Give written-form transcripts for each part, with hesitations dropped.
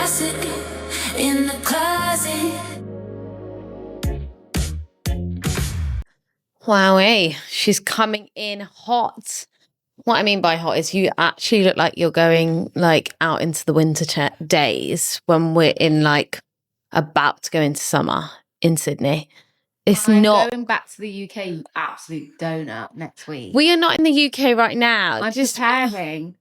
sit in the closet. Wowee, she's coming in hot. What I mean by hot is you actually look like you're going like out into the winter days when we're in like about to go into summer in Sydney. It's I'm not going back to the UK, you absolute donut, next week. We are not in the UK right now. I'm preparing.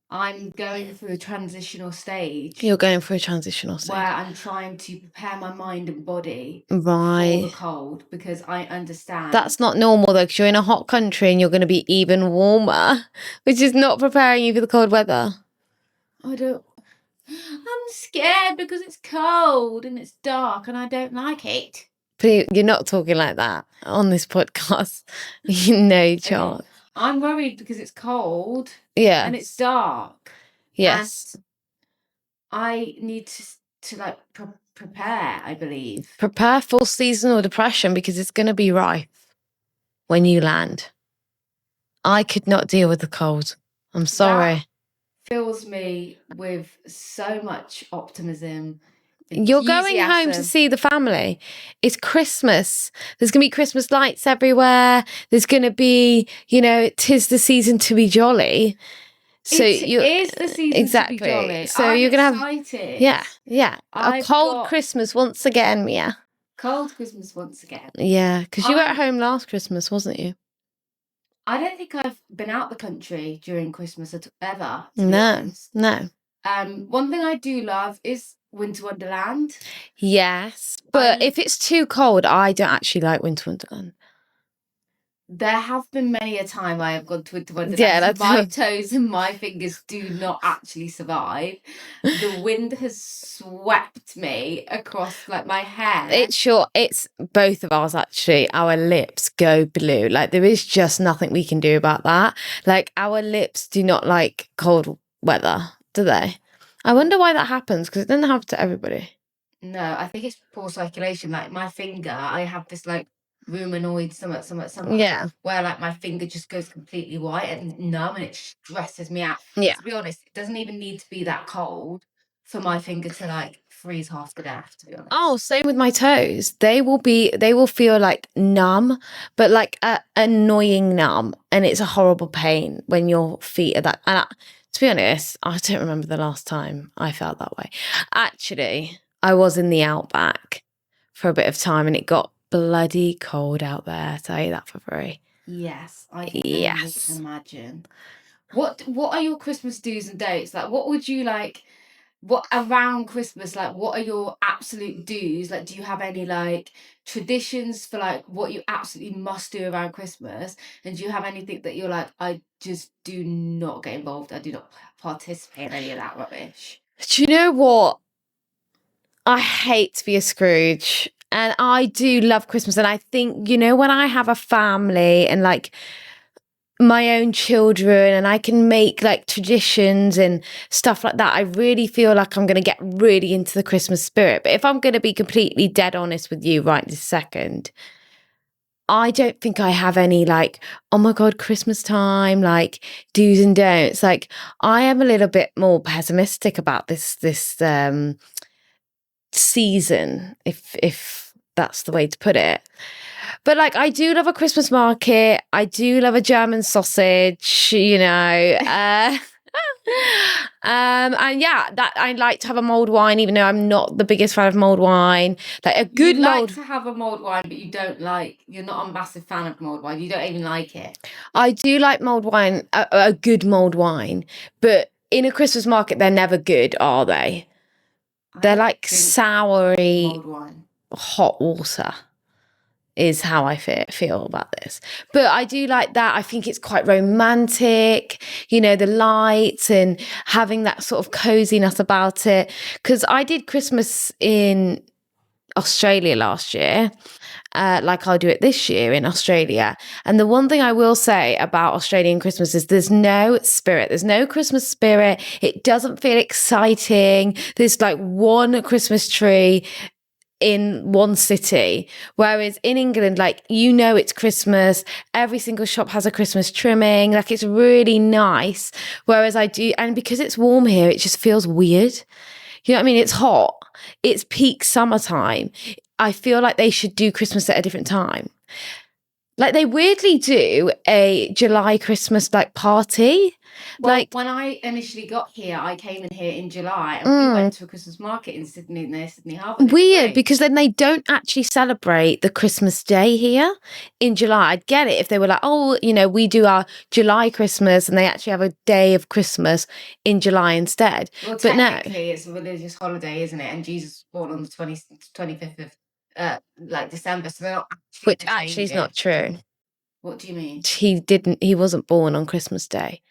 I'm going through a transitional stage. You're going through a transitional stage. Where I'm trying to prepare my mind and body for Right. the cold, because I understand. That's not normal though, because you're in a hot country and you're going to be even warmer, which is not preparing you for the cold weather. I'm scared because it's cold and it's dark and I don't like it. But you're not talking like that on this podcast. No chance. Okay. I'm worried because it's cold. Yeah. And it's dark. Yes. And I need to like prepare, I believe. Prepare for seasonal depression because it's going to be rife when you land. I could not deal with the cold. I'm sorry. That fills me with so much optimism. You're going home to see the family. It's Christmas. There's going to be Christmas lights everywhere. There's going to be, 'tis the season to be jolly. So it is the season to be jolly. So I'm you're going to excited. Yeah. A cold Christmas once again, Mia. Cold Christmas once again. Yeah, because you were at home last Christmas, wasn't you? I don't think I've been out the country during Christmas ever. No. One thing I do love is Winter Wonderland. Yes, but if it's too cold, I don't actually like Winter Wonderland. There have been many a time I have gone to Winter Wonderland. Yeah, my toes and my fingers do not actually survive. The wind has swept me across like my hair. It's both of ours actually. Our lips go blue. Like there is just nothing we can do about that. Like our lips do not like cold weather, do they? I wonder why that happens, because it doesn't happen to everybody. No, I think it's poor circulation. Like my finger, I have this like rheumatoid something. Yeah. Where like my finger just goes completely white and numb and it stresses me out. Yeah. To be honest, it doesn't even need to be that cold for my finger to like freeze half to death, to be honest. Oh, same with my toes. They will feel like numb, but like annoying numb. And it's a horrible pain when your feet are that. And to be honest, I don't remember the last time I felt that way. Actually, I was in the outback for a bit of time and it got bloody cold out there. I'll tell you that for free. Yes, I can imagine. What are your Christmas do's and don'ts? Like, what would you like? What around Christmas? Like, what are your absolute do's? Like, do you have any like traditions for like what you absolutely must do around Christmas? And do you have anything that you're like, I just do not get involved. I do not participate in any of that rubbish. Do you know what? I hate to be a Scrooge. And I do love Christmas. And I think, when I have a family and like my own children and I can make like traditions and stuff like that, I really feel like I'm going to get really into the Christmas spirit. But if I'm going to be completely dead honest with you right this second, I don't think I have any like, oh my God, Christmas time, like do's and don'ts. Like I am a little bit more pessimistic about this season, if that's the way to put it. But like I do love a Christmas market. I do love a German sausage, and yeah, that I like to have a mulled wine, even though I'm not the biggest fan of mulled wine. Like a good like to have a mulled wine, but you're not a massive fan of mulled wine. You don't even like it. I do like mulled wine, a good mulled wine, but in a Christmas market, they're never good, are they? They're like soury, hot water is how I feel about this. But I do like that. I think it's quite romantic, the lights and having that sort of coziness about it. Because I did Christmas in Australia last year, like I'll do it this year in Australia. And the one thing I will say about Australian Christmas is there's no spirit. There's no Christmas spirit. It doesn't feel exciting. There's like one Christmas tree in one city, whereas in England, like, it's Christmas, every single shop has a Christmas trimming, like it's really nice. Whereas and because it's warm here, it just feels weird. You know what I mean? It's hot. It's peak summertime. I feel like they should do Christmas at a different time. Like they weirdly do a July Christmas like party. Well, Like when I initially got here, I came in here in July and we went to a Christmas market in Sydney near Sydney Harbour. weird, because then they don't actually celebrate the Christmas day here in July. I'd get it if they were like, oh, you know, we do our July Christmas and they actually have a day of Christmas in July instead. Well, But no, technically, it's a religious holiday, isn't it? And Jesus was born on the 25th of like December, so they're not actually which gonna actually change is not it. true. What do you mean? He wasn't born on Christmas Day.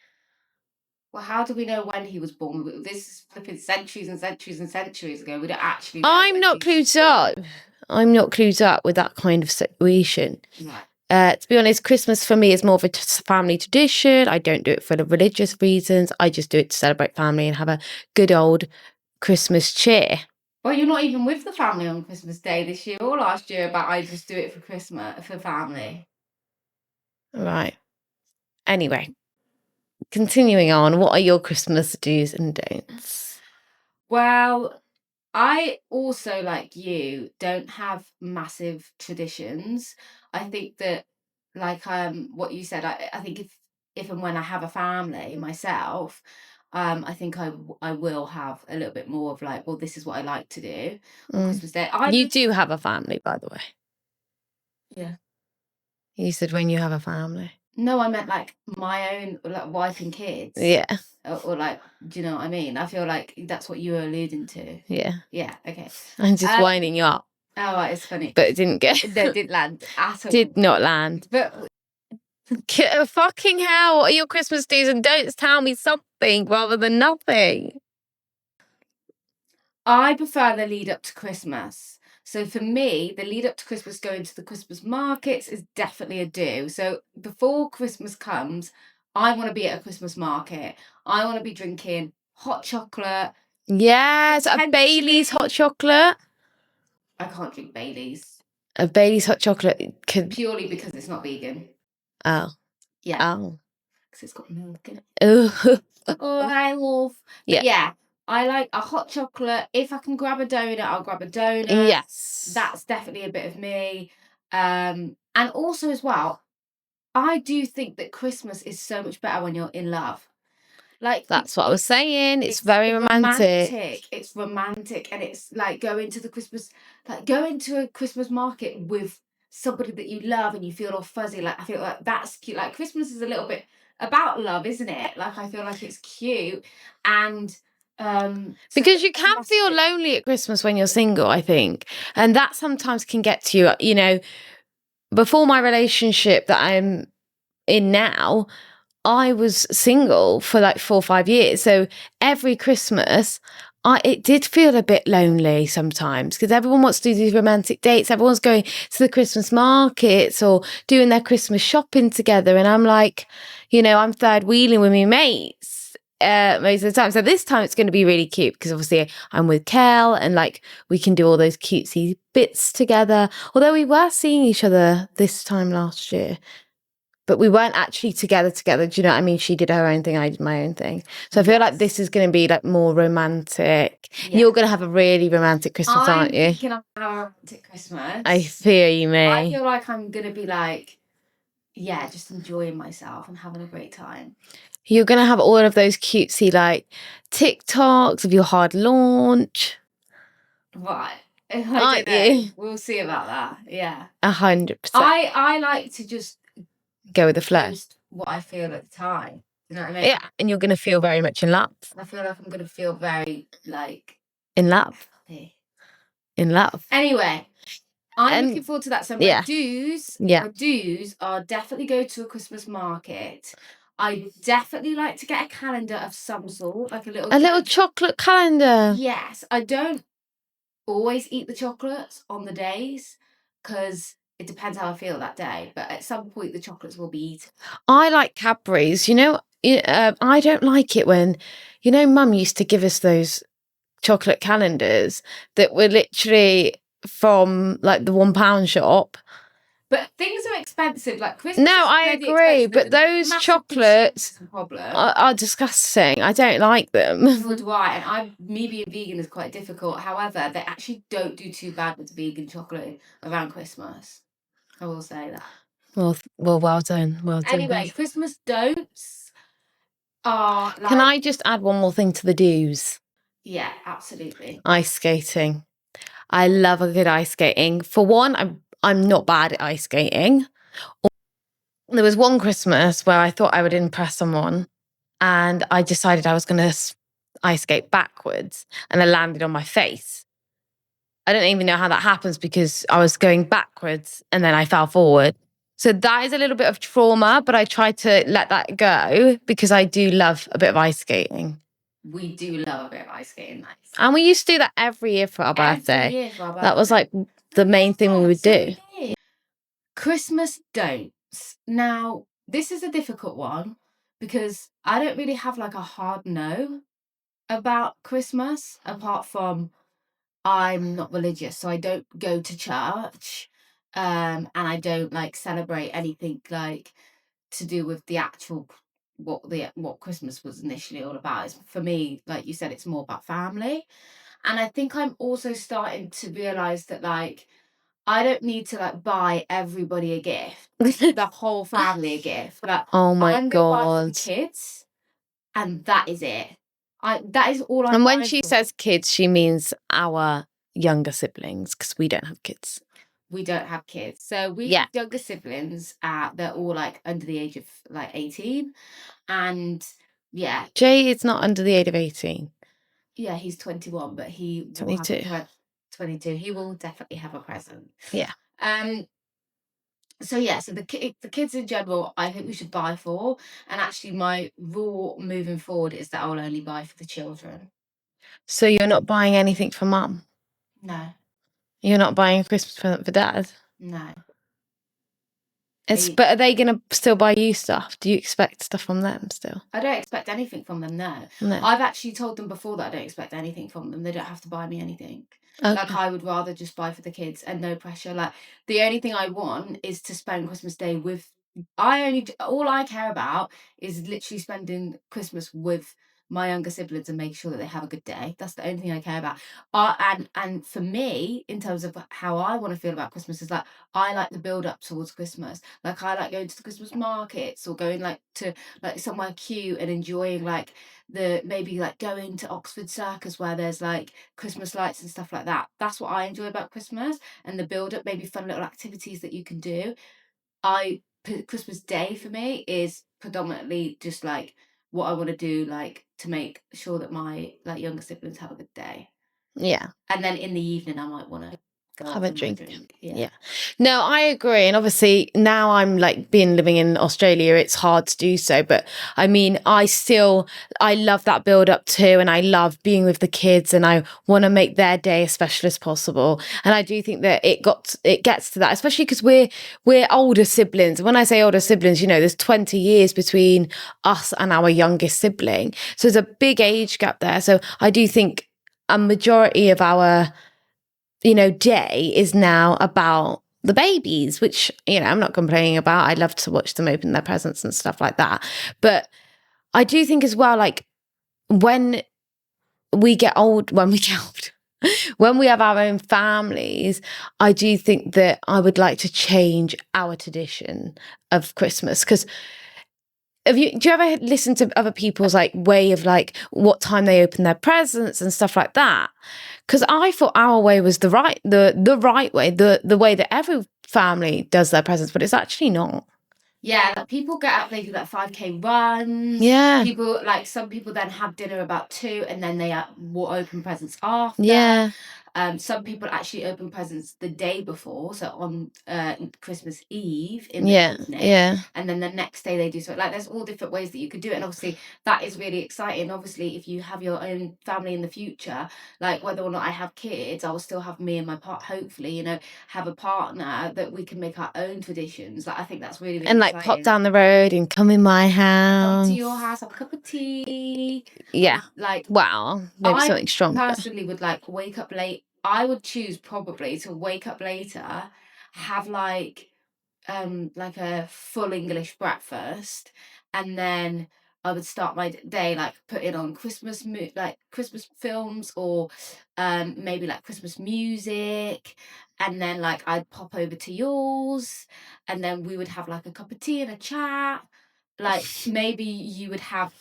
Well, how do we know when he was born? This is flipping centuries and centuries and centuries ago. We don't actually know. I'm not clued up. I'm not clued up with that kind of situation. Right. To be honest, Christmas for me is more of a family tradition. I don't do it for the religious reasons. I just do it to celebrate family and have a good old Christmas cheer. Well, you're not even with the family on Christmas Day this year or last year, but I just do it for Christmas, for family. Right. Anyway, continuing on, what are your Christmas do's and don'ts? Well, I also, like you, don't have massive traditions. I think that, like what you said, I think if and when I have a family myself, I think I will have a little bit more of like, well, this is what I like to do on Christmas Day. You do have a family, by the way. Yeah. You said when you have a family. No, I meant like my own like wife and kids. Yeah. Or like, do you know what I mean? I feel like that's what you were alluding to. Yeah. Yeah. Okay. I'm just winding you up. Oh, right, it's funny. But it didn't get. No, it didn't land at all. Did not land. But Fucking hell, what are your Christmas do's and don'ts? Tell me something rather than nothing. I prefer the lead up to Christmas. So for me, the lead up to Christmas, going to the Christmas markets is definitely a do. So before Christmas comes, I want to be at a Christmas market. I want to be drinking hot chocolate. Yes, a Bailey's hot chocolate. I can't drink Bailey's. A Bailey's hot chocolate could. Purely because it's not vegan. Oh. Yeah. Oh. Because it's got milk in it. Oh. Oh, I love. Yeah. Yeah. I like a hot chocolate. If I can grab a donut, I'll grab a donut. Yes. That's definitely a bit of me. And also as well, I do think that Christmas is so much better when you're in love. Like that's what I was saying. It's very romantic. It's romantic, and it's like going to a Christmas market with somebody that you love and you feel all fuzzy. Like I feel like that's cute. Like Christmas is a little bit about love, isn't it? Like I feel like it's cute and because you can feel lonely at Christmas when you're single, I think, and that sometimes can get to you. You know, before my relationship that I'm in now, I was single for like 4 or 5 years. So every Christmas, it did feel a bit lonely sometimes because everyone wants to do these romantic dates. Everyone's going to the Christmas markets or doing their Christmas shopping together. And I'm like, you know, I'm third wheeling with my mates most of the time. So this time it's going to be really cute because obviously I'm with Kel and like we can do all those cutesy bits together. Although we were seeing each other this time last year. But we weren't actually together. Do you know what I mean? She did her own thing, I did my own thing. So I feel like this is going to be like more romantic. Yeah. You're going to have a really romantic Christmas, aren't you? I'm thinking of a romantic Christmas. I fear you may. I feel like I'm going to be like, yeah, just enjoying myself and having a great time. You're going to have all of those cutesy like TikToks of your hard launch. Right. Aren't you? We'll see about that. Yeah. 100%. I like to just go with the flow. Post what I feel at the time. You know what I mean? Yeah, and you're going to feel very much in love. I feel like I'm going to feel very like in love. Happy. In love. Anyway, I'm looking forward to that. So my do's are definitely go to a Christmas market. I definitely like to get a calendar of some sort, like a little chocolate calendar. Yes, I don't always eat the chocolates on the days because it depends how I feel that day, but at some point the chocolates will be eaten. I like Cadbury's. You know, I don't like it when, you know, Mum used to give us those chocolate calendars that were literally from like the £1 shop. But things are expensive. Like Christmas. No, is I already agree, expensive. but The those massive chocolates consumer is a problem. are disgusting. I don't like them. Nor do I. And me being vegan is quite difficult. However, they actually don't do too bad with the vegan chocolate around Christmas. I will say that. Well done. Well done. Anyway, Christmas don'ts are like. Can I just add one more thing to the do's? Yeah, absolutely. Ice skating. I love a good ice skating. For one, I'm not bad at ice skating. There was one Christmas where I thought I would impress someone, and I decided I was going to ice skate backwards, and I landed on my face. I don't even know how that happens because I was going backwards and then I fell forward. So that is a little bit of trauma, but I tried to let that go because I do love a bit of ice skating. We do love a bit of ice skating. Nice. And we used to do that every year for our birthday. Every year for our birthday. That was like the main thing we would do. Christmas don'ts. Now, this is a difficult one because I don't really have like a hard no about Christmas, apart from I'm not religious, so I don't go to church, and I don't like celebrate anything like to do with the actual what Christmas was initially all about. It's, for me, like you said, it's more about family, and I think I'm also starting to realize that like I don't need to like buy everybody a gift, the whole family a gift. Like, Oh my I'm gonna buy for the God. kids, and that is it. That is all I'm And when buying she for. says kids, she means our younger siblings because we don't have kids. We don't have kids, so we Yeah. have younger siblings. They're all like under the age of like 18, and yeah, Jay is not under the age of 18. yeah, he's 21, but he will 22. have 22. He will definitely have a present. Yeah. So yeah, so the kids in general, I think we should buy for. And actually, my rule moving forward is that I will only buy for the children. So you're not buying anything for mum? No, You're not buying a Christmas present for dad? no. But are they going to still buy you stuff? Do you expect stuff from them still? I don't expect anything from them, no. No. I've actually told them before that I don't expect anything from them. They don't have to buy me anything. Okay. Like, I would rather just buy for the kids and no pressure. Like, the only thing I want is to spend Christmas Day with. All I care about is literally spending Christmas with my younger siblings and making sure that they have a good day. That's the only thing I care about. And for me, in terms of how I want to feel about Christmas, is like I like the build up towards Christmas. Like, I like going to the Christmas markets or going like to like somewhere cute and enjoying like maybe like going to Oxford Circus where there's like Christmas lights and stuff like that. That's what I enjoy about Christmas, and the build up, maybe fun little activities that you can do. Christmas Day for me is predominantly just like what I want to do, like to make sure that my like younger siblings have a good day. Yeah. And then in the evening, I might want to go Have off a and drink. Yeah. Yeah. No, I agree. And obviously now I'm like living in Australia, it's hard to do so. But I mean, I love that build up too. And I love being with the kids and I want to make their day as special as possible. And I do think that it gets to that, especially because we're older siblings. When I say older siblings, you know, there's 20 years between us and our youngest sibling. So there's a big age gap there. So I do think a majority of our day is now about the babies, which, I'm not complaining about. I love to watch them open their presents and stuff like that. But I do think as well, like when we get old, when we have our own families, I do think that I would like to change our tradition of Christmas. Because do you ever listen to other people's like way of like what time they open their presents and stuff like that? Because I thought our way was the right way, the way that every family does their presents, but it's actually not. Yeah, like people get up, they do like 5K runs. Yeah. Some people then have dinner about 2 and then they will open presents after. Yeah. Some people actually open presents the day before, so on Christmas Eve in the evening. Yeah. And then the next day they do so. Like, there's all different ways that you could do it. And obviously that is really exciting. Obviously, if you have your own family in the future, like whether or not I have kids, I will still have me and my hopefully, have a partner that we can make our own traditions. Like, I think that's really, really and like exciting. pop down the road and come in my house. Come to your house, have a cup of tea. Yeah. Like, wow, maybe something stronger. I personally would like wake up late. I would choose probably to wake up later, have like like a full English breakfast, and then I would start my day like putting on like Christmas films, or maybe like Christmas music, and then like I'd pop over to yours, and then we would have like a cup of tea and a chat. Like maybe you would have,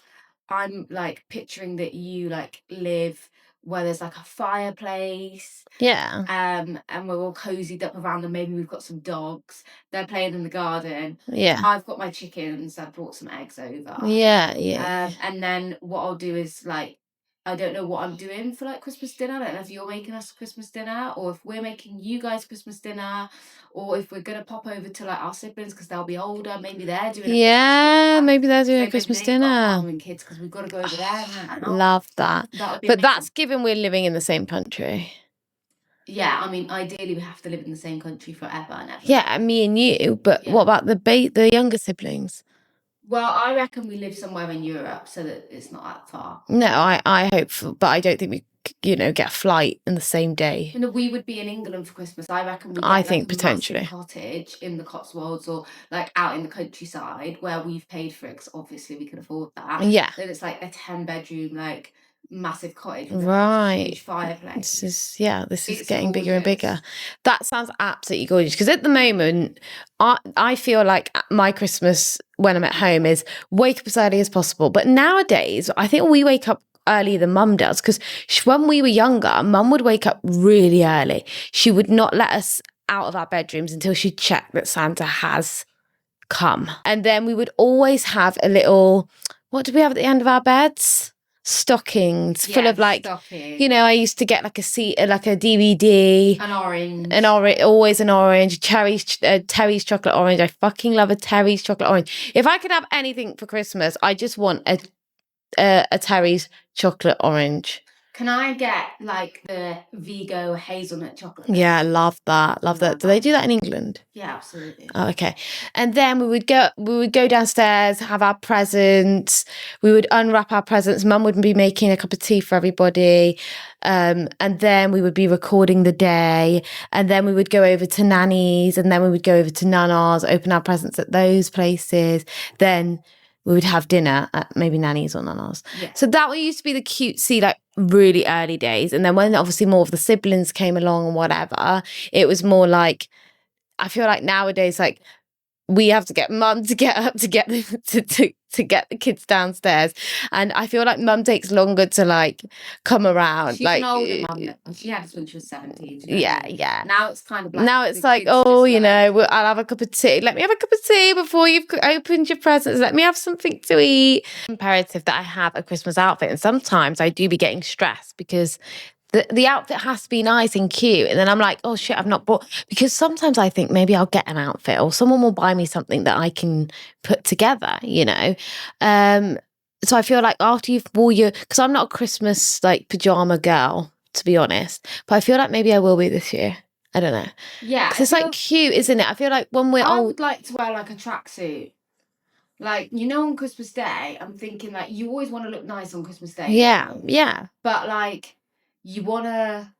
I'm like picturing that you like live where there's like a fireplace, Yeah. and we're all cozied up around them. Maybe we've got some dogs. They're playing in the garden. Yeah. I've got my chickens. I brought some eggs over. Yeah. And then what I'll do is like, I don't know what I'm doing for like Christmas dinner. I don't know if you're making us a Christmas dinner, or if we're making you guys Christmas dinner, or if we're gonna pop over to like our siblings because they'll be older. Maybe they're doing a Yeah, Christmas dinner. maybe they're doing So a maybe Christmas they've got dinner. partnering kids because we've got to go over there now. Love that. That would be But amazing. that's given we're living in the same country. Yeah, I mean, ideally we have to live in the same country forever and ever. Yeah, me and you. But Yeah. what about the younger siblings? Well, I reckon we live somewhere in Europe so that it's not that far. No, I hope, but I don't think we, get a flight in the same day. You know, we would be in England for Christmas. I reckon we get I think like a potentially. massive cottage in the Cotswolds, or like out in the countryside where we've paid for it, because obviously we can afford that. Yeah. Then it's like a 10-bedroom, like massive cottage with a Right. huge fireplace. This is It's getting bigger and bigger. gorgeous. That sounds absolutely gorgeous. Because at the moment, I feel like my Christmas when I'm at home is wake up as early as possible. But nowadays, I think we wake up earlier than Mum does. Because when we were younger, Mum would wake up really early. She would not let us out of our bedrooms until she checked that Santa has come. And then we would always have a little, what did we have at the end of our beds? Stockings full of like, stockings. I used to get like a DVD, An orange, always an orange, Terry's chocolate orange. I fucking love a Terry's chocolate orange. If I could have anything for Christmas, I just want a Terry's chocolate orange. Can I get like the Vigo hazelnut chocolate? Yeah, I love that. Love that. Do they do that in England? Yeah, absolutely. Oh, okay. And then we would go downstairs, have our presents. We would unwrap our presents. Mum would be making a cup of tea for everybody. And then we would be recording the day. And then we would go over to Nanny's, and then we would go over to Nana's, open our presents at those places. Then we would have dinner at maybe Nanny's or Nana's. Yeah. So that used to be the cutesy, like really early days. And then when obviously more of the siblings came along and whatever, it was more like, I feel like nowadays, like we have to get Mum to get up to get to get the kids downstairs, and I feel like Mum takes longer to like come around. She's like an older mum. She had us when she was 17. Yeah. Now it's kind of like Now it's the like, kids oh, just I'll have a cup of tea. Let me have a cup of tea before you've opened your presents. Let me have something to eat. Imperative that I have a Christmas outfit, and sometimes I do be getting stressed because the outfit has to be nice and cute. And then I'm like, oh shit, I've not bought, because sometimes I think maybe I'll get an outfit or someone will buy me something that I can put together, So I feel like after you've wore because I'm not a Christmas like pajama girl, to be honest, but I feel like maybe I will be this year. I don't know. Yeah. Because it's like cute, isn't it? I feel like when we're I old. would like to wear like a tracksuit. Like, on Christmas Day, I'm thinking like you always want to look nice on Christmas Day. Yeah. But like you want to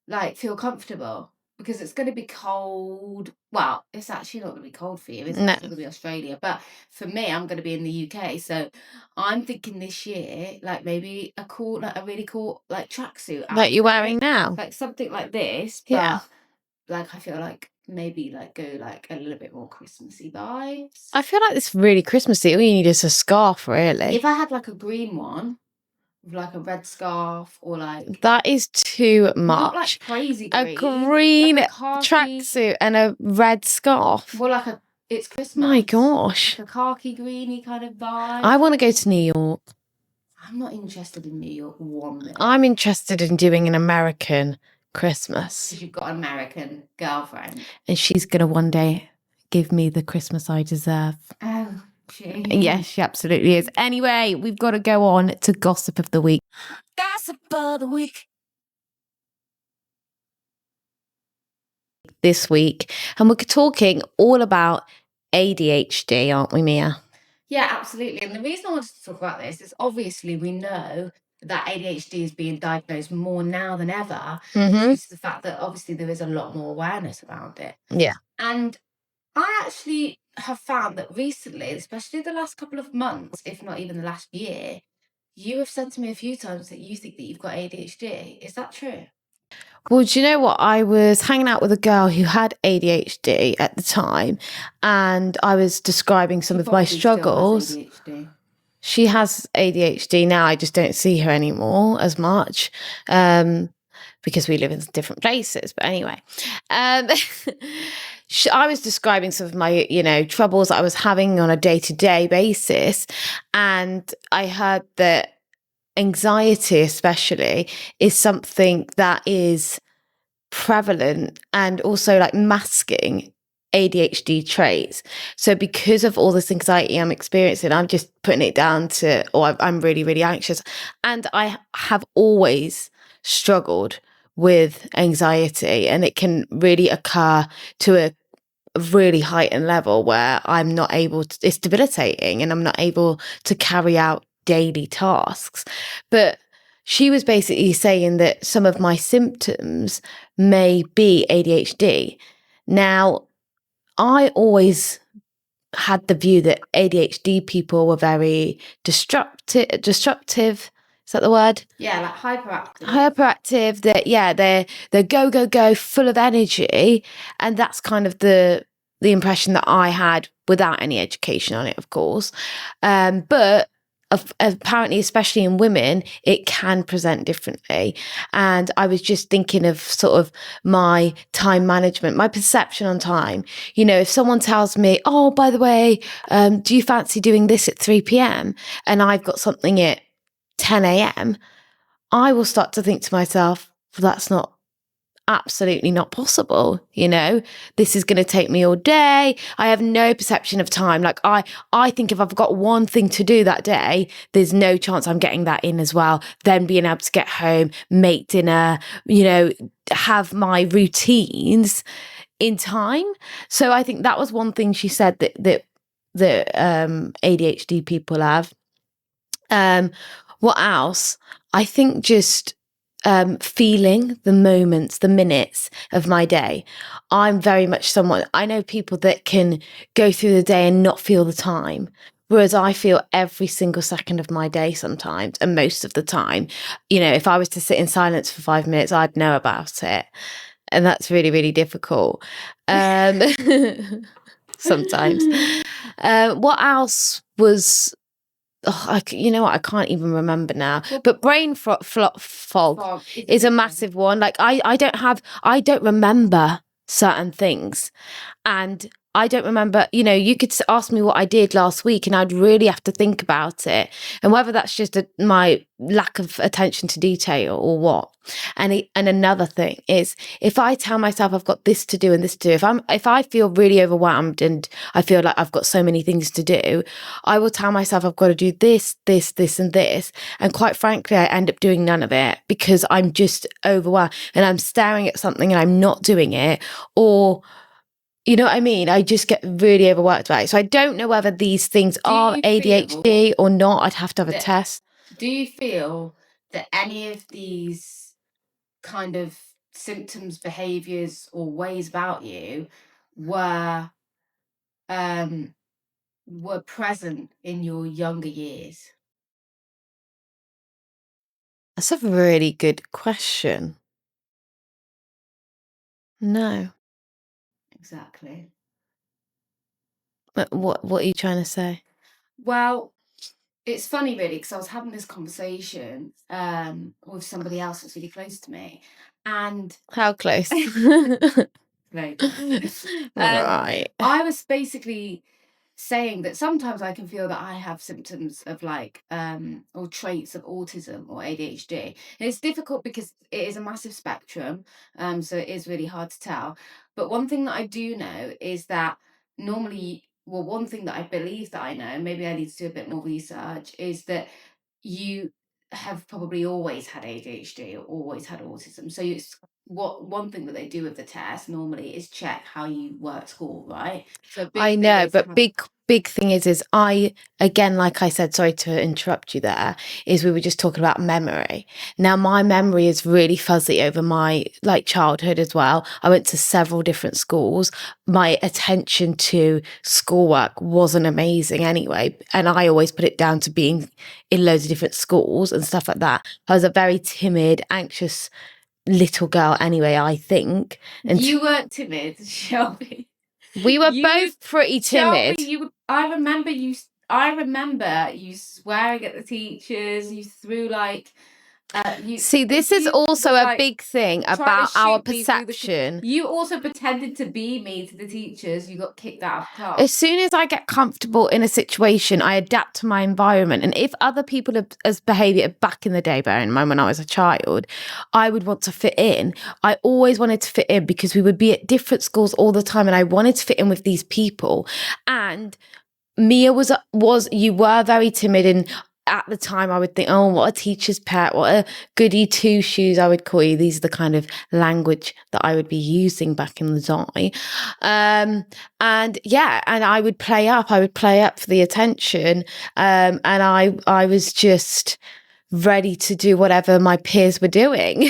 like feel comfortable because it's going to be cold. Well, it's actually not going to be cold for you. It's No. going to be Australia. But for me, I'm going to be in the UK. So I'm thinking this year, like maybe a really cool like tracksuit. Like you're wearing now. Like something like this. Yeah. But like I feel like maybe like go like a little bit more Christmassy vibes. I feel like it's really Christmassy. All you need is a scarf, really. If I had like a green one with like a red scarf, or like that is too much. Not like crazy green. A green like a tracksuit and a red scarf. Well, it's Christmas. My gosh. Like a khaki greeny kind of vibe. I want to go to New York. I'm not interested in New York one minute. I'm interested in doing an American Christmas. Because you've got an American girlfriend. And she's going to one day give me the Christmas I deserve. Oh, gee. Yes, she absolutely is. Anyway, we've got to go on to Gossip of the Week. Gossip of the week. This week. And we're talking all about ADHD, aren't we, Mia? Yeah, absolutely. And the reason I wanted to talk about this is obviously we know that ADHD is being diagnosed more now than ever due to the fact that obviously there is a lot more awareness around it. Yeah. And I actually have found that recently, especially the last couple of months, if not even the last year, you have said to me a few times that you think that you've got ADHD. Is that true? Well, do you know what? I was hanging out with a girl who had ADHD at the time, and I was describing some She of my probably still has struggles. ADHD. She has ADHD now. I just don't see her anymore as much because we live in different places. But anyway, I was describing some of my, troubles I was having on a day-to-day basis, and I heard that anxiety, especially, is something that is prevalent and also like masking ADHD traits. So because of all this anxiety I'm experiencing, I'm just putting it down to, I'm really, really anxious. And I have always struggled with anxiety, and it can really occur to a really heightened level where I'm not able to, it's debilitating, and I'm not able to carry out daily tasks. But she was basically saying that some of my symptoms may be ADHD. Now, I always had the view that ADHD people were very destructive. Is that the word? Yeah, like hyperactive. Hyperactive. That they're go, full of energy, and that's kind of the impression that I had without any education on it, of course. But apparently, especially in women, it can present differently. And I was just thinking of sort of my time management, my perception on time. If someone tells me, oh, by the way, do you fancy doing this at 3 p.m? And I've got something at 10 a.m, I will start to think to myself, well, that's absolutely not possible. This is going to take me all day. I have no perception of time. Like I think if I've got one thing to do that day, there's no chance I'm getting that in as well. Then being able to get home, make dinner, have my routines in time. So I think that was one thing she said that ADHD people have. What else? I think just feeling the moments, the minutes of my day. I'm very much someone, I know people that can go through the day and not feel the time. Whereas I feel every single second of my day sometimes, and most of the time. If I was to sit in silence for 5 minutes, I'd know about it. And that's really, really difficult. Sometimes. What else was... you know what? I can't even remember now. But brain fog is a massive one. Like I don't remember certain things, and I don't remember. You could ask me what I did last week, and I'd really have to think about it, and whether that's just my lack of attention to detail or what. And another thing is, if I tell myself I've got this to do and this to do, if I feel really overwhelmed and I feel like I've got so many things to do, I will tell myself I've got to do this, this, this, and this. And quite frankly, I end up doing none of it because I'm just overwhelmed and I'm staring at something and I'm not doing it, or you know what I mean? I just get really overworked by it. So I don't know whether these things are ADHD or not. I'd have to have a test. Do you feel that any of these kind of symptoms, behaviors, or ways about you were present in your younger years? That's a really good question. No. Exactly. But what are you trying to say? Well, it's funny really, because I was having this conversation with somebody else that's really close to me, and How close? right. Right. I was basically saying that sometimes I can feel that I have symptoms of or traits of autism or ADHD. And it's difficult because it is a massive spectrum, so it is really hard to tell. But one thing that I do know is that normally, well, one thing that I believe that I know, maybe I need to do a bit more research, is that you have probably always had ADHD or always had autism. So it's one thing that they do with the test normally is check how you were at school, right? So I know, but big thing is I, again, like I said, sorry to interrupt you there, is we were just talking about memory. Now, my memory is really fuzzy over my like childhood as well. I went to several different schools. My attention to schoolwork wasn't amazing anyway. And I always put it down to being in loads of different schools and stuff like that. I was a very timid, anxious little girl anyway, I think. And You weren't timid, Shelby. we were You- both pretty timid. Shelby, I remember you swearing at the teachers. You threw like. See, this is you also were, a like, big thing trying to about our shoot me through the- perception. You also pretended to be me to the teachers. You got kicked out of class. As soon as I get comfortable in a situation, I adapt to my environment. And if other people as behaviour back in the day, bearing in mind when I was a child, I would want to fit in. I always wanted to fit in because we would be at different schools all the time, and I wanted to fit in with these people. And Mia was you were very timid, and at the time I would think, oh, what a teacher's pet, what a goody two shoes, I would call you. These are the kind of language that I would be using back in the day. And yeah, and I would play up for the attention. And I was just ready to do whatever my peers were doing.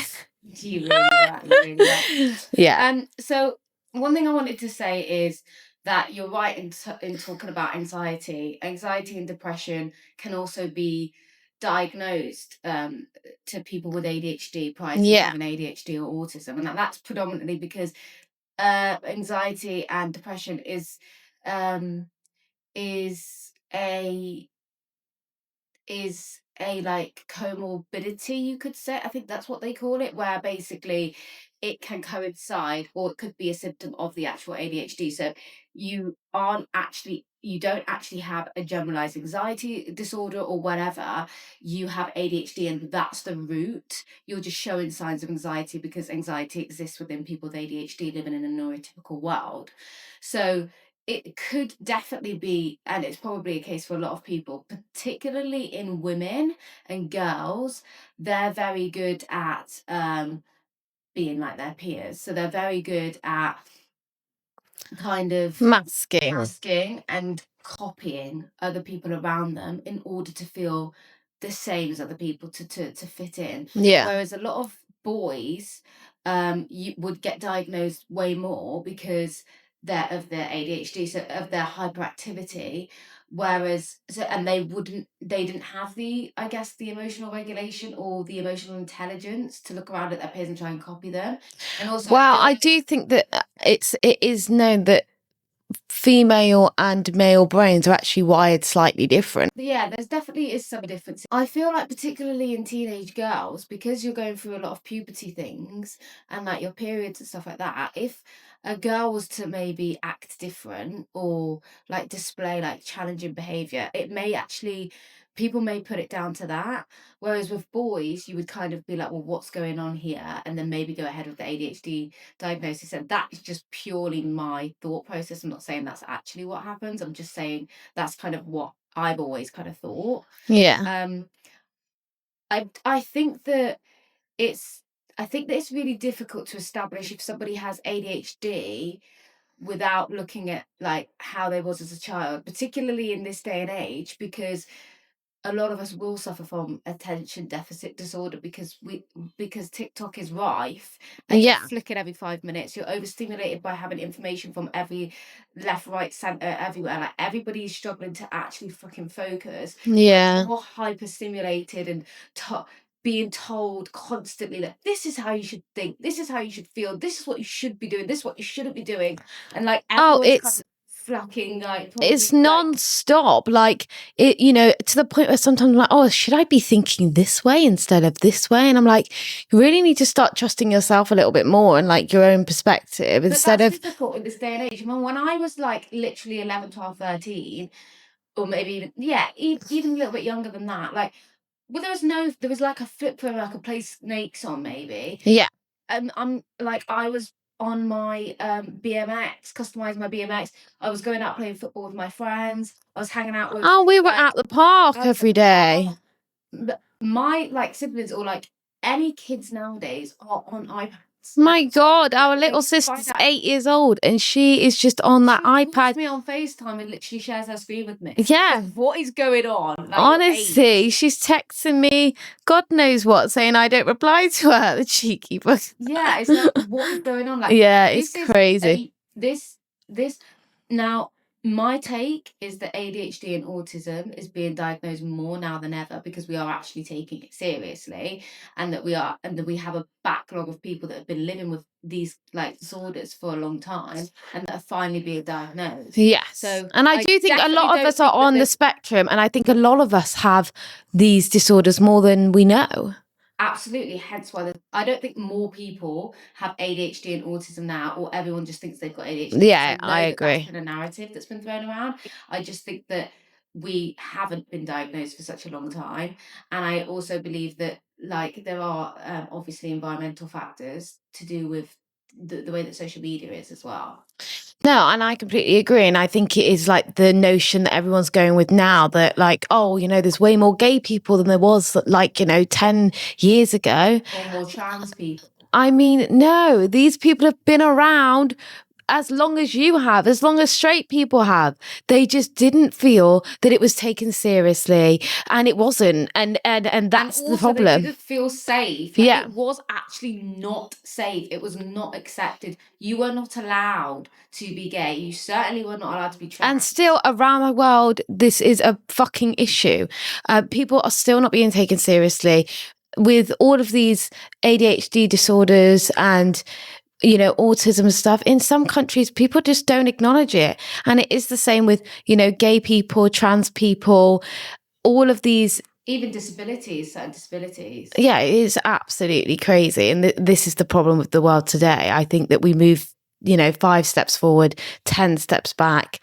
You really were. Yeah. So one thing I wanted to say is that you're right in talking about anxiety. Anxiety and depression can also be diagnosed to people with ADHD prior to having ADHD or autism, and that's predominantly because anxiety and depression is a like comorbidity, you could say. I think that's what they call it, where basically it can coincide or it could be a symptom of the actual ADHD. So you don't actually have a generalized anxiety disorder or whatever. You have ADHD, and that's the root. You're just showing signs of anxiety because anxiety exists within people with ADHD living in a neurotypical world. So it could definitely be, and it's probably a case for a lot of people, particularly in women and girls. They're very good at being like their peers. So they're very good at kind of masking and copying other people around them in order to feel the same as other people, to fit in. Yeah. Whereas a lot of boys you would get diagnosed way more because they're of their ADHD, so of their hyperactivity. Whereas and they didn't have the, I guess, the emotional regulation or the emotional intelligence to look around at their peers and try and copy them. And also, well, I do think that it is known that female and male brains are actually wired slightly different. Yeah, there's definitely is some difference. I feel like particularly in teenage girls, because you're going through a lot of puberty things and like your periods and stuff like that, if a girl was to maybe act different or like display like challenging behavior, it may actually, people may put it down to that. Whereas with boys, you would kind of be like, well, what's going on here? And then maybe go ahead with the ADHD diagnosis. And that is just purely my thought process. I'm not saying that's actually what happens. I'm just saying that's kind of what I've always kind of thought. Yeah. I think that it's really difficult to establish if somebody has ADHD without looking at like how they was as a child, particularly in this day and age, because a lot of us will suffer from attention deficit disorder because TikTok is rife and you're flicking every 5 minutes. You're overstimulated by having information from every left, right, center, everywhere. Like everybody's struggling to actually fucking focus. Yeah. More hyper stimulated and being told constantly that this is how you should think, this is how you should feel, this is what you should be doing, this is what you shouldn't be doing, and like everyone's kind of flacking like it's non-stop, like it, you know, to the point where sometimes I'm like, oh, should I be thinking this way instead of this way? And I'm like, you really need to start trusting yourself a little bit more and like your own perspective instead of difficult in this day and age. I mean, when I was like literally 11, 12, 13, or maybe even a little bit younger than that, like, well, there was like a flip phone I could play snakes on maybe. Yeah. And I'm like, I was on my BMX, customized my BMX. I was going out playing football with my friends. I was hanging out with. Oh, we were at the park every day. My like siblings or like any kids nowadays are on iPads. My God, our little sister's 8 years old and she is just on that She calls iPad. me on FaceTime and literally shares her screen with me. Yeah. What is going on? Like, you're Honestly, 8. she's texting me, God knows what, saying I don't reply to her. The cheeky book. Yeah, it's like, what is going on? Like, Yeah, it's this is crazy. this now. My take is that ADHD and autism is being diagnosed more now than ever because we are actually taking it seriously, and that we have a backlog of people that have been living with these like disorders for a long time and that are finally being diagnosed. Yes. So And I do think a definitely lot of don't us are think that on the there's- spectrum, and I think a lot of us have these disorders more than we know. Absolutely, hence why I don't think more people have ADHD and autism now, or everyone just thinks they've got ADHD. Yeah, know I that that's agree. been a narrative that's been thrown around. I just think that we haven't been diagnosed for such a long time, and I also believe that like there are obviously environmental factors to do with the way that social media is as well. No, and I completely agree. And I think it is like the notion that everyone's going with now that, like, oh, you know, there's way more gay people than there was, like, you know, 10 years ago. Or more trans people. I mean, no, these people have been around as long as you have, as long as straight people have. They just didn't feel that it was taken seriously, and it wasn't. And that's And the also, problem. they didn't feel safe. Like, Yeah. it was actually not safe. It was not accepted. You were not allowed to be gay. You certainly were not allowed to be trans. And still around the world, this is a fucking issue. People are still not being taken seriously with all of these ADHD disorders and, you know, autism and stuff. In some countries, people just don't acknowledge it. And it is the same with, you know, gay people, trans people, all of these. Even disabilities, certain disabilities. Yeah, it is absolutely crazy. And this is the problem with the world today. I think that we move, you know, 5 steps forward, 10 steps back.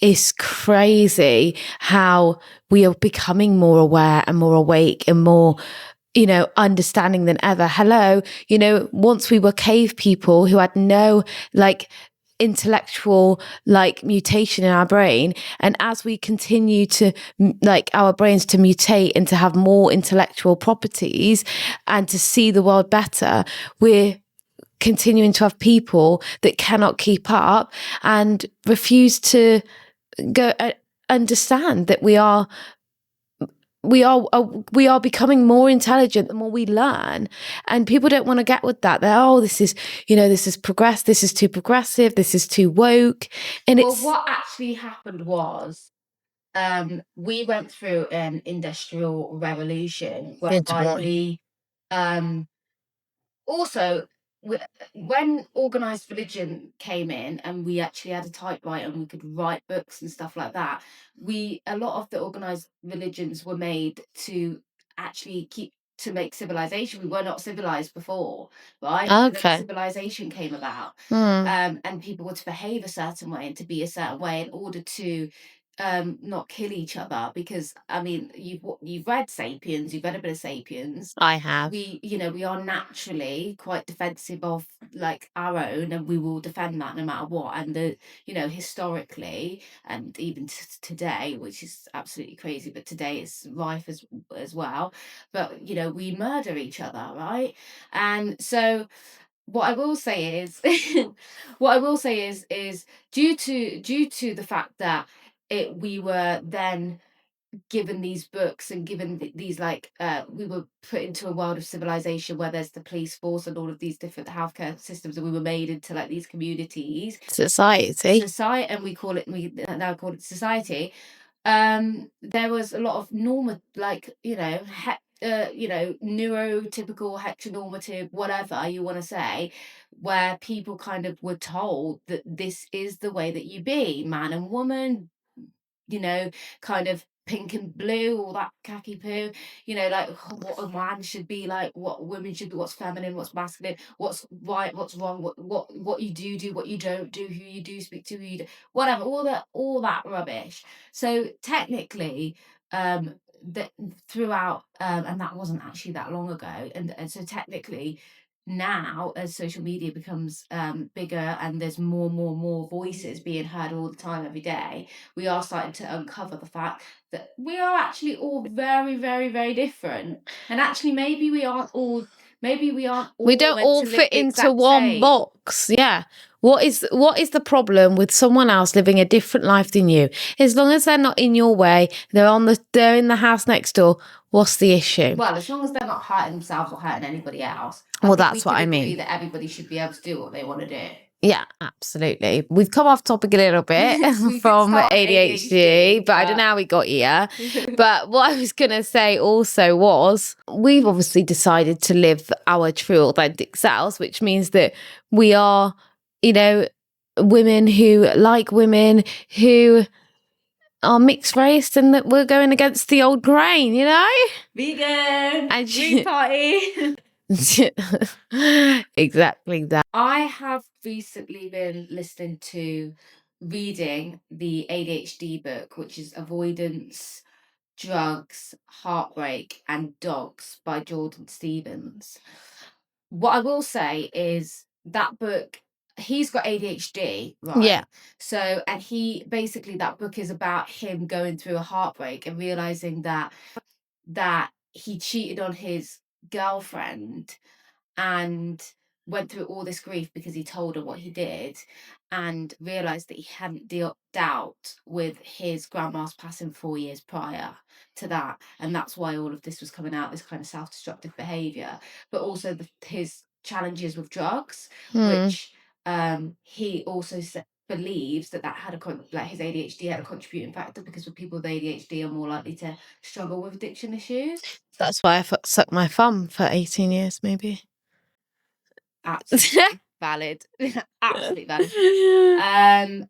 It's crazy how we are becoming more aware and more awake and more, you know, understanding than ever. Hello, you know, once we were cave people who had no like intellectual like mutation in our brain, and as we continue to like our brains to mutate and to have more intellectual properties and to see the world better, we're continuing to have people that cannot keep up and refuse to go understand that we are becoming more intelligent the more we learn, and people don't want to get with that. They're, oh, this is, you know, this is progress, this is too progressive, this is too woke. And Well, it's what actually happened was we went through an industrial revolution whereby we also when organized religion came in and we actually had a typewriter and we could write books and stuff like that, a lot of the organized religions were made to actually make civilization. We were not civilized before, right? And then okay. civilization came about, and people were to behave a certain way and to be a certain way in order to not kill each other. Because I mean, you've read Sapiens, you've read a bit of Sapiens. I have. We are naturally quite defensive of like our own, and we will defend that no matter what. And historically, and even today, which is absolutely crazy, but today it's rife as well. But we murder each other, right? And so what I will say is is due to the fact that we were then given these books and given these we were put into a world of civilization where there's the police force and all of these different healthcare systems, and we were made into like these communities, Society, and we now call it society. There was a lot of neurotypical, heteronormative, whatever you want to say, where people kind of were told that this is the way that you be, man and woman, kind of pink and blue, all that khaki poo, like what a man should be like, what women should be, what's feminine, what's masculine, what's right, what's wrong, what you do, what you don't do, who you do speak to, who you do, whatever, all that rubbish. So technically, that throughout, and that wasn't actually that long ago, and so technically now as social media becomes bigger and there's more voices being heard all the time every day, we are starting to uncover the fact that we are actually all very, very, very different. And actually maybe we aren't all maybe we aren't all We don't meant all to live fit the into exact one same. box. Yeah. What is the problem with someone else living a different life than you? As long as they're not in your way, they're in the house next door. What's the issue? Well, as long as they're not hurting themselves or hurting anybody else. Well, I think that's what I we can agree mean. that everybody should be able to do what they want to do. Yeah, absolutely. We've come off topic a little bit We did from start ADHD, but I don't know how we got here. But what I was going to say also was we've obviously decided to live our true authentic selves, which means that we are, women who like women, who are mixed race, and that we're going against the old grain, Vegan. And Green party. Exactly that. I have recently been reading the ADHD book, which is Avoidance, Drugs, Heartbreak, and Dogs by Jordan Stevens. What I will say is that book, he's got ADHD, right? Yeah. So, and that book is about him going through a heartbreak and realizing that he cheated on his girlfriend and went through all this grief because he told her what he did, and realized that he hadn't dealt with his grandma's passing 4 years prior to that, and that's why all of this was coming out, this kind of self-destructive behavior, but also his challenges with drugs, which he also believes that had his ADHD had a contributing factor, because with people with ADHD are more likely to struggle with addiction issues. That's why I sucked my thumb for 18 years, maybe. Absolutely valid. Absolutely valid.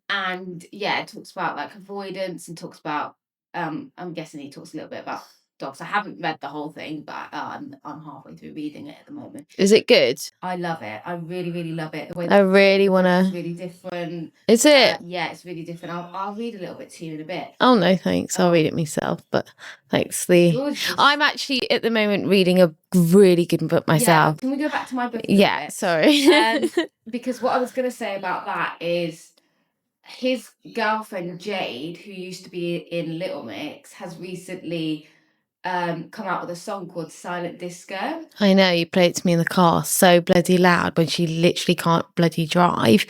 And yeah, it talks about like avoidance, and talks about I'm guessing he talks a little bit about dogs. I haven't read the whole thing, but I'm halfway through reading it at the moment. Is it good? I love it. I really, really love it. The way I really want it's to. really different. Is it? Yeah, it's really different. I'll read a little bit to you in a bit. Oh, no, thanks. I'll read it myself. But thanks, I'm actually at the moment reading a really good book myself. Yeah, can we go back to my book? Yeah, sorry. Because what I was going to say about that is his girlfriend Jade, who used to be in Little Mix, has recently come out with a song called Silent Disco. I know, you play it to me in the car so bloody loud when she literally can't bloody drive.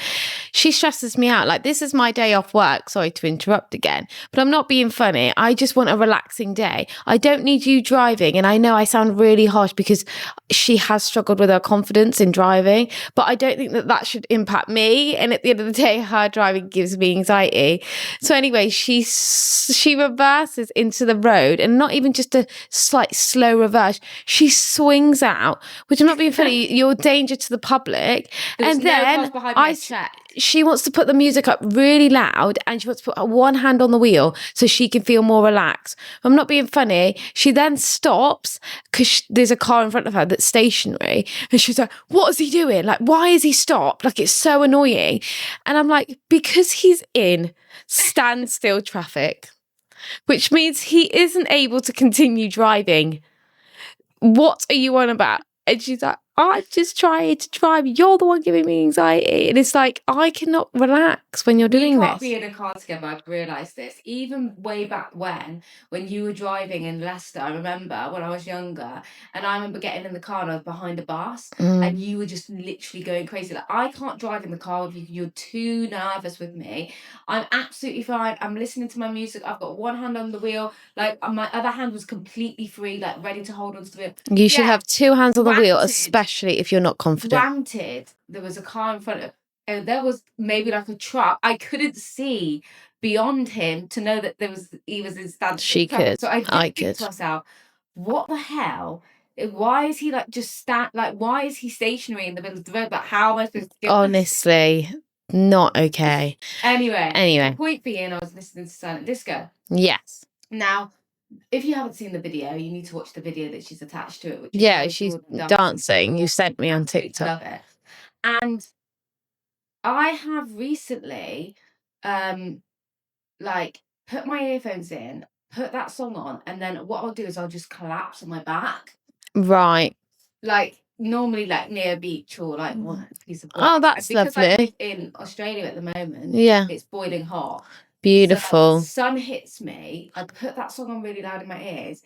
She stresses me out. Like, this is my day off work. Sorry to interrupt again, but I'm not being funny. I just want a relaxing day. I don't need you driving. And I know I sound really harsh because she has struggled with her confidence in driving, but I don't think that should impact me. And at the end of the day, her driving gives me anxiety. So anyway, she reverses into the road, and not even just a slight slow reverse. She swings out, which I'm not being funny. You're a danger to the public. And then she wants to put the music up really loud, and she wants to put one hand on the wheel so she can feel more relaxed. I'm not being funny. She then stops because there's a car in front of her that's stationary, and she's like, what is he doing? Like, why is he stopped? Like, it's so annoying. And I'm like, because he's in standstill traffic, which means he isn't able to continue driving. What are you on about? And she's like, I'm just trying to drive. You're the one giving me anxiety. And it's like, I cannot relax when you're doing this. We can't be in a car together. I've realised this. Even way back when you were driving in Leicester, I remember when I was younger, and I remember getting in the car and I was behind a bus, and you were just literally going crazy. Like, I can't drive in the car with you. You're too nervous with me. I'm absolutely fine. I'm listening to my music. I've got one hand on the wheel. Like, my other hand was completely free, like ready to hold onto the wheel. You should have two hands on the wheel, especially if you're not confident. Granted, there was a car in front of, and there was maybe like a truck. I couldn't see beyond him to know that he was in standstill. She could. So I did think to myself, what the hell? Why is he like just why is he stationary in the middle of the road? But how am I supposed to get Honestly, not okay. Anyway. The point being, I was listening to Silent Disco. Yes. Now, if you haven't seen the video, you need to watch the video that she's attached to it. Which she's dancing. You sent me on TikTok. Love it. And I have recently, put my earphones in, put that song on, and then what I'll do is I'll just collapse on my back. Right. Like, normally, like near a beach or like one piece of. Oh, that's lovely. Because I live in Australia at the moment. Yeah. It's boiling hot. Beautiful. So sun hits me. I put that song on really loud in my ears.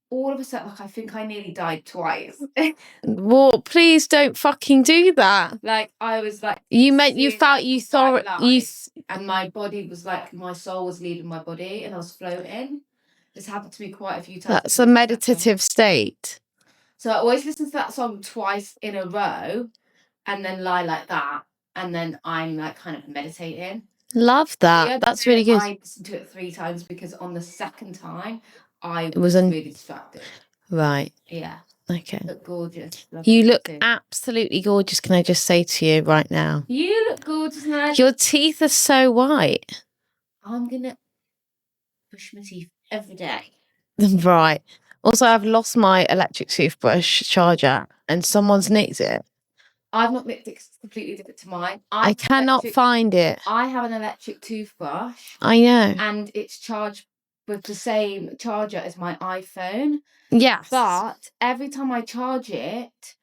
all of a sudden, like, I think I nearly died twice. Well, please don't fucking do that. Like, I was like, You meant you seeing, felt like, you bright saw it. lights, and my body was like, my soul was leaving my body, and I was floating. This happened to me quite a few times. That's a meditative state. So I always listen to that song twice in a row, and then lie like that, and then I'm like kind of meditating. Love that. That's really good. I listened to it 3 times because on the second time I was really distracted. Right. Yeah. Okay. Look gorgeous. You look absolutely gorgeous. Can I just say to you right now? You look gorgeous, man. Your teeth are so white. I'm gonna brush my teeth every day. Right. Also, I've lost my electric toothbrush charger, and someone's nicked it. I've not nicked it 'cause it's completely different to mine. I cannot find it. I have an electric toothbrush. I know. And it's charged with the same charger as my iPhone. Yes. But every time I charge it,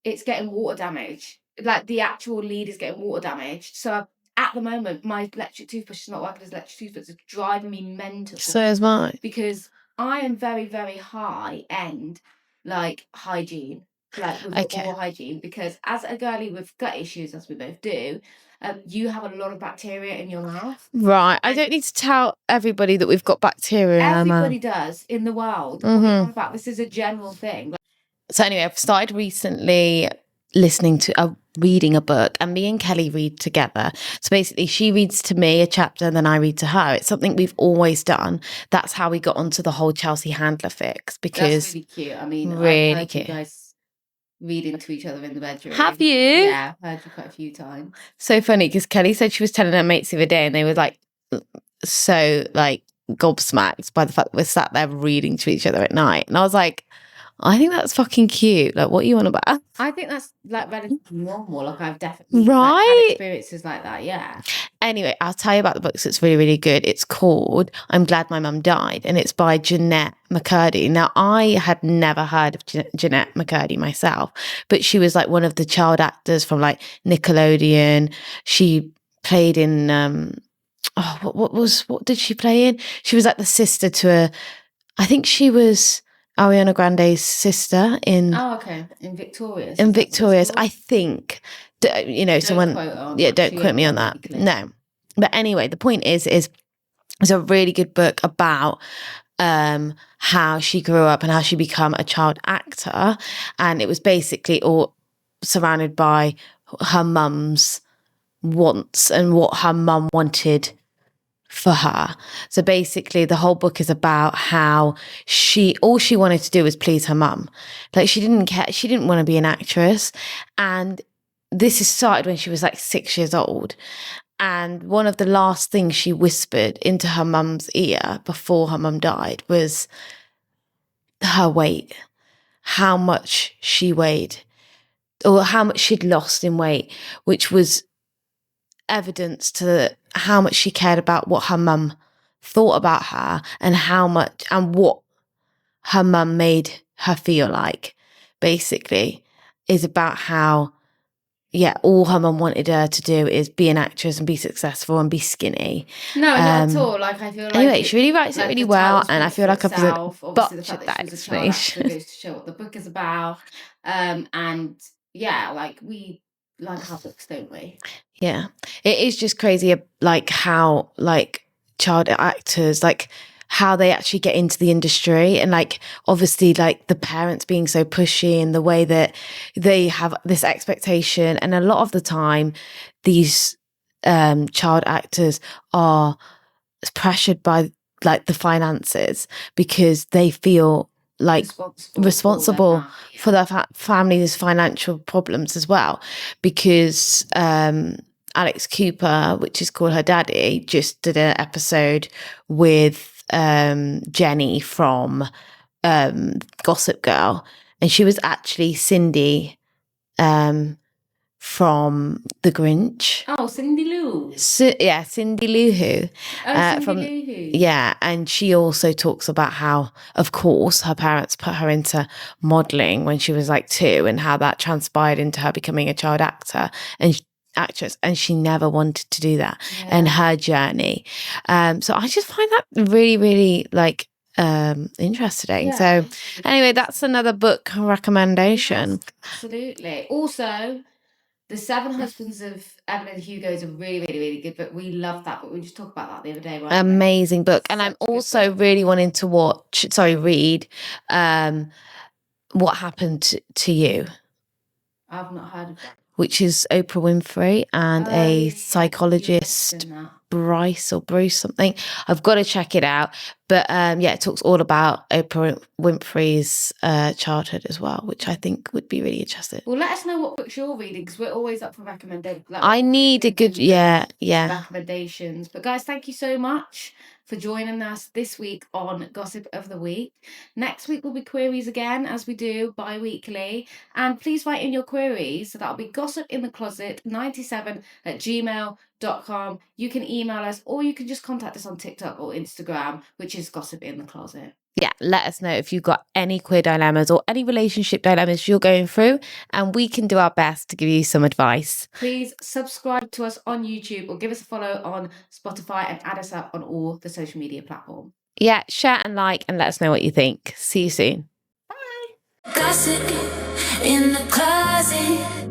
it's getting water damage. Like the actual lead is getting water damaged. So at the moment, my electric toothbrush is not working as electric toothbrush. It's driving me mental. So is mine. Because I am very, very high end, like hygiene. Like with oral hygiene, because as a girlie with gut issues, as we both do, you have a lot of bacteria in your mouth. Right. I don't need to tell everybody that we've got bacteria in our mouth. Everybody does in the world. What are you on about? This is a general thing. So anyway, I've started recently reading a book, and me and Kelly read together. So basically she reads to me a chapter and then I read to her. It's something we've always done. That's how we got onto the whole Chelsea Handler fix, because that's really cute. I mean, really I've heard cute. You guys reading to each other in the bedroom. Have you? Yeah, I've heard you quite a few times. So funny, because Kelly said she was telling her mates the other day, and they were like so like gobsmacked by the fact that we're sat there reading to each other at night. And I was like, I think that's fucking cute. Like, what are you on about? I think that's like relatively normal. Like, I've definitely had experiences like that. Yeah. Anyway, I'll tell you about the books. It's really, really good. It's called I'm Glad My Mum Died, and it's by Jeanette McCurdy. Now, I had never heard of Jeanette McCurdy myself, but she was like one of the child actors from like Nickelodeon. She played in what did she play in? She was like the sister to I think she was Ariana Grande's sister in. Oh, okay. In Victorious. In Victorious, I think. Don't quote me on that. No, but anyway, the point is it's a really good book about how she grew up and how she became a child actor, and it was basically all surrounded by her mum's wants and what her mum wanted for her. So basically the whole book is about how all she wanted to do was please her mum. Like, she didn't care, she didn't want to be an actress. And this is started when she was like 6 years old. And one of the last things she whispered into her mum's ear before her mum died was her weight, how much she weighed, or how much she'd lost in weight, which was evidence to how much she cared about what her mum thought about her, and how much and what her mum made her feel like. Basically, is about how all her mum wanted her to do is be an actress and be successful and be skinny. No, not at all. Like, I feel like anyway, she really writes it really well, and I feel like I've butchered that explanation. Goes to show what the book is about, and yeah, like we like our books, don't we? Yeah, it is just crazy, like how like child actors, like how they actually get into the industry, and like obviously like the parents being so pushy and the way that they have this expectation, and a lot of the time these child actors are pressured by like the finances, because they feel like responsible for their family's financial problems as well, because Alex Cooper, which is called Her Daddy, just did an episode with Jenny from Gossip Girl, and she was actually Cindy from The Grinch. Oh, Cindy Lou. Cindy Lou Who. Cindy Lou Who. Yeah, and she also talks about how, of course, her parents put her into modelling when she was like 2, and how that transpired into her becoming a child actress, and she never wanted to do that, and her journey. So I just find that really, really like interesting. Yeah. So anyway, that's another book recommendation. Absolutely. Also, The Seven Husbands of Evelyn Hugo is a really, really, really good book. We love that book. We just talked about that the other day, right? Amazing book. And I'm Such a good also book. really wanting to read What Happened to You, I've not heard of that. which is Oprah Winfrey and a psychologist, In that. Bruce something. I've got to check it out. But it talks all about Oprah Winfrey's childhood as well, which I think would be really interesting. Well, let us know what books you're reading because we're always up for recommendations. I need a good, yeah. recommendations. But guys, thank you so much for joining us this week on Gossip of the Week. Next week will be queries again, as we do bi-weekly. And please write in your queries. So that'll be gossipinthecloset97@gmail.com. You can email us or you can just contact us on TikTok or Instagram, which is Gossip in the Closet. Yeah, let us know if you've got any queer dilemmas or any relationship dilemmas you're going through, and we can do our best to give you some advice. Please subscribe to us on YouTube or give us a follow on Spotify and add us up on all the social media platforms. Yeah, share and like and let us know what you think. See you soon. Gossip in the closet.